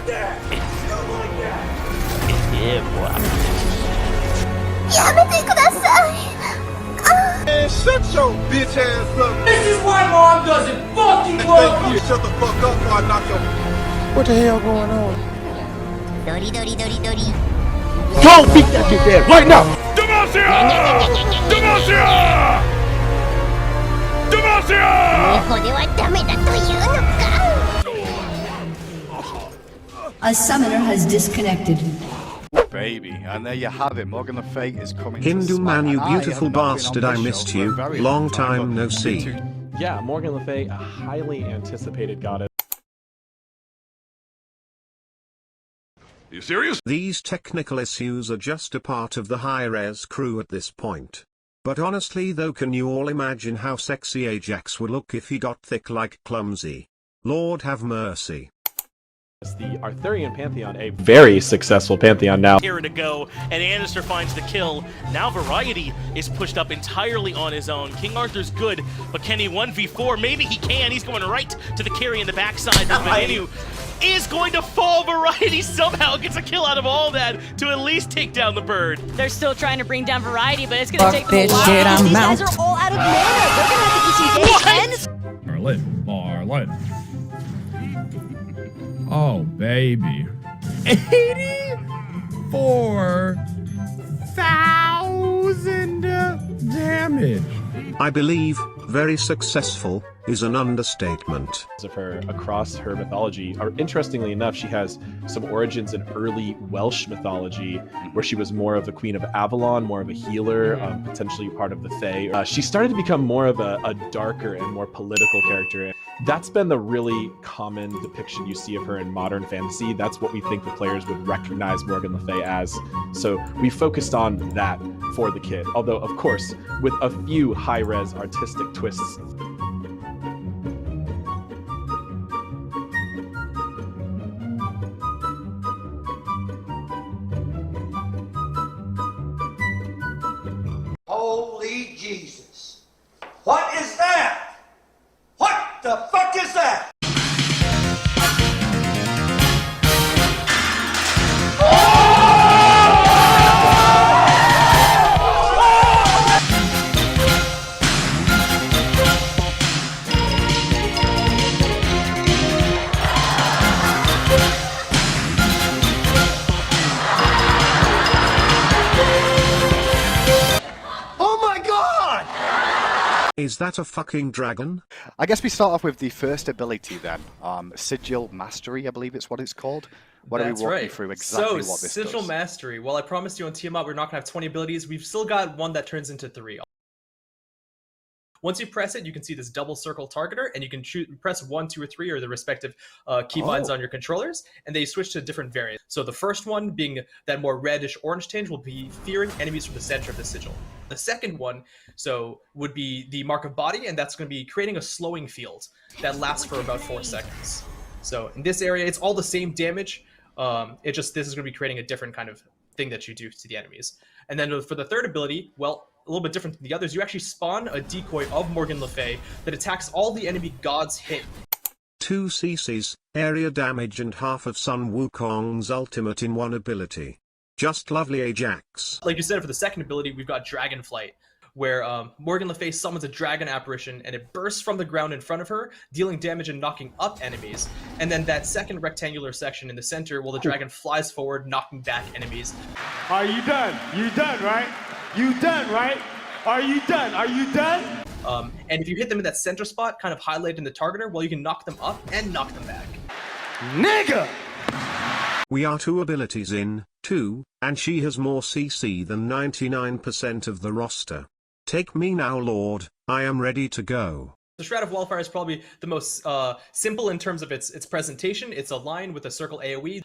that! You like that! Yeah, boy. Man, shut your bitch ass up! This is why Mom doesn't fucking love you! Shut the fuck up or I knock your... What the hell going on? Go beat that shit dead right now! Demacia! Demacia! Demacia! A summoner has disconnected. Baby, and there you have it. Morgan Le Fay is coming Hindu to man, you Smite, and beautiful I have not been bastard, on I this missed show you. for a very Long time, time but no see. Yeah, Morgan Le Fay, a highly anticipated goddess. You serious? These technical issues are just a part of the high-res crew at this point. But honestly though, can you all imagine how sexy Ajax would look if he got thick like Clumsy? Lord have mercy. The Arthurian Pantheon, a very successful pantheon now. Here to go, and Annister finds the kill. Now Variety is pushed up entirely on his own. King Arthur's good, but can he 1v4? Maybe he can. He's going right to the carry in the backside. Venenu is going to fall. Variety somehow gets a kill out of all that to at least take down the bird. They're still trying to bring down Variety, but it's going to take them a while. Shit, I'm These out. guys are all out of mana. They're going to have to use Marlin. Oh, baby. 84,000 damage. I believe, very successful, is an understatement. Of her across her mythology. Interestingly enough, she has some origins in early Welsh mythology, where she was more of the Queen of Avalon, more of a healer, potentially part of the Fae. She started to become more of a darker and more political character. That's been the really common depiction you see of her in modern fantasy. That's what we think the players would recognize Morgan Le Fay as. So we focused on that for the kid, although of course with a few high-res artistic twists. Holy Jesus. What is that? What the fuck is that? Oh my god! Is that a fucking dragon? I guess we start off with the first ability then. Sigil Mastery, I believe it's what it's called. Why don't we walk you through exactly what this Sigil does? Mastery. Well, I promised you on Tiamat we're not going to have 20 abilities. We've still got one that turns into 3. Once you press it, you can see this double circle targeter, and you can press 1, 2, or 3, or the respective keybinds on your controllers, and they switch to different variants. So the first one, being that more reddish-orange tinge, will be fearing enemies from the center of the sigil. The second one, would be the Mark of Body, and that's going to be creating a slowing field that lasts for about 4 seconds. So in this area, it's all the same damage. This is going to be creating a different kind of thing that you do to the enemies. And then for the third ability, well, a little bit different than the others, you actually spawn a decoy of Morgan Le Fay that attacks all the enemy gods hit. 2 CCs, area damage and half of Sun Wukong's ultimate in one ability. Just lovely Ajax. Like you said, for the second ability, we've got Dragon Flight, where Morgan Le Fay summons a dragon apparition and it bursts from the ground in front of her, dealing damage and knocking up enemies. And then that second rectangular section in the center, well, the dragon flies forward, knocking back enemies. Are you done? You done, right? You done, right? Are you done? Are you done? And if you hit them in that center spot, kind of highlighted in the targeter, well, you can knock them up and knock them back. Nigga! We are 2 abilities in, 2, and she has more CC than 99% of the roster. Take me now, Lord, I am ready to go. The Shroud of Wildfire is probably the most simple in terms of its presentation. It's a line with a circle AoE.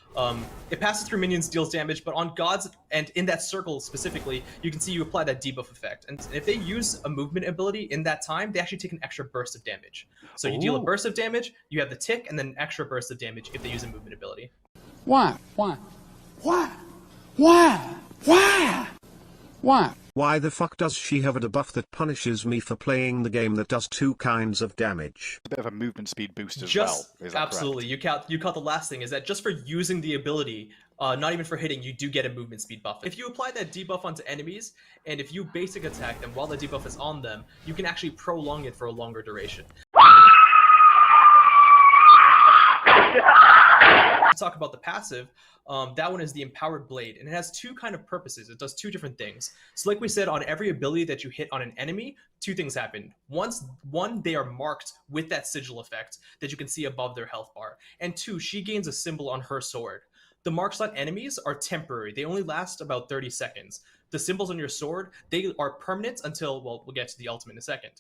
It passes through minions, deals damage, but on gods, and in that circle specifically, you can see you apply that debuff effect. And if they use a movement ability in that time, they actually take an extra burst of damage. So you deal a burst of damage, you have the tick, and then an extra burst of damage if they use a movement ability. Why? Why? Why? Why? Why? Why? Why the fuck does she have a debuff that punishes me for playing the game that does 2 kinds of damage? A bit of a movement speed boost as Just, well. Is that absolutely. correct? You caught the last thing, is that just for using the ability, not even for hitting, you do get a movement speed buff. If you apply that debuff onto enemies, and if you basic attack them while the debuff is on them, you can actually prolong it for a longer duration. Talk about the passive, that one is the Empowered Blade, and it has 2 kind of purposes. It does 2 different things. So like we said, on every ability that you hit on an enemy, 2 things happen. One, they are marked with that sigil effect that you can see above their health bar, and 2, she gains a symbol on her sword. The marks on enemies are temporary. They only last about 30 seconds. The symbols on your sword, they are permanent until, well, we'll get to the ultimate in a second.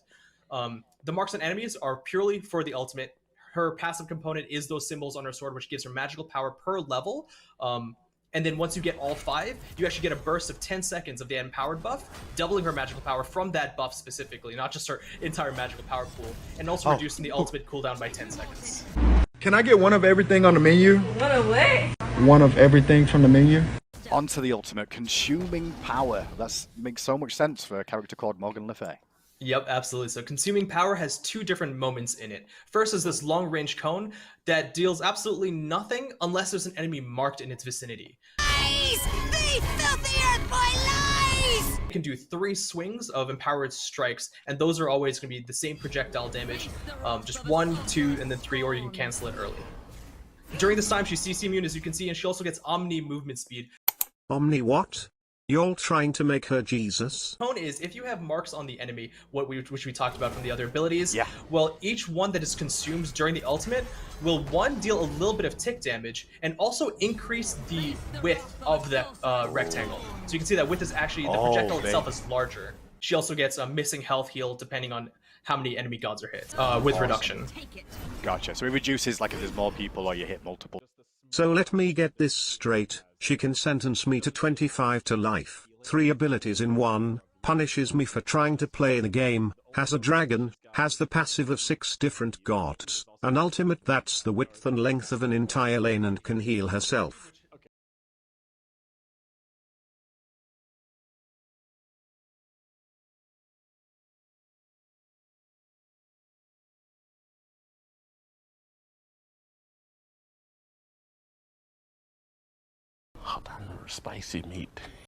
The marks on enemies are purely for the ultimate. Her passive component is those symbols on her sword, which gives her magical power per level. And then once you get all 5, you actually get a burst of 10 seconds of the empowered buff, doubling her magical power from that buff specifically, not just her entire magical power pool, and also reducing the ultimate cooldown by 10 seconds. Can I get one of everything on the menu? What a way! One of everything from the menu? Onto the ultimate, consuming power. That makes so much sense for a character called Morgan Le Fay. Yep, absolutely. So consuming power has 2 different moments in it. First is this long range cone that deals absolutely nothing unless there's an enemy marked in its vicinity. Lies! They filthy earth boy lies! You can do 3 swings of empowered strikes, and those are always going to be the same projectile damage, just 1, 2, and then 3, or you can cancel it early. During this time, she's CC immune, as you can see, and she also gets Omni movement speed. Omni what? You're trying to make her Jesus? Cone is, if you have marks on the enemy, which we talked about from the other abilities, yeah. Well, each one that is consumed during the ultimate will, 1, deal a little bit of tick damage, and also increase the width of the rectangle. So you can see that width is actually, the projectile itself is larger. She also gets a missing health heal depending on how many enemy gods are hit, with reduction. Gotcha, so it reduces like if there's more people or you hit multiple. So let me get this straight, she can sentence me to 25 to life, 3 abilities in 1, punishes me for trying to play the game, has a dragon, has the passive of 6 different gods, an ultimate that's the width and length of an entire lane and can heal herself. Hot and spicy meat.